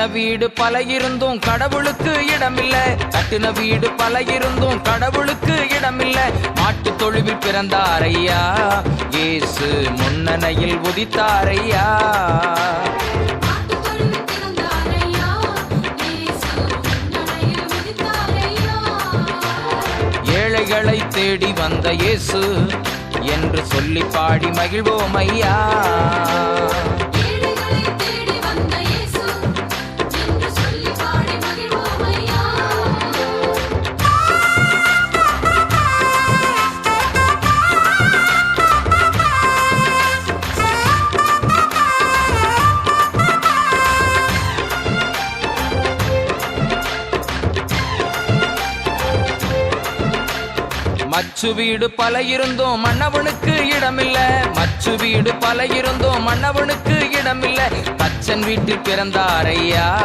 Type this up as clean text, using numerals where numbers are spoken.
வீடு பல இருந்தும் கடவுளுக்கு இடமில்ல. கட்டின வீடு பல இருந்தும் கடவுளுக்கு இடமில்ல. மாட்டு தொழுவில் பிறந்தாரையா, இயேசு முன்னணையில் உதித்தாரையா. ஏழைகளை தேடி வந்த இயேசு என்று சொல்லி பாடி மகிழ்வோம் ஐயா. மச்சு வீடு பல இருந்தோம் மன்னவனுக்கு இடமில்ல. மச்சு வீடு பல இருந்தோம் மன்னவனுக்கு இடமில்ல. தச்சன் வீட்டில் பிறந்தாரையா.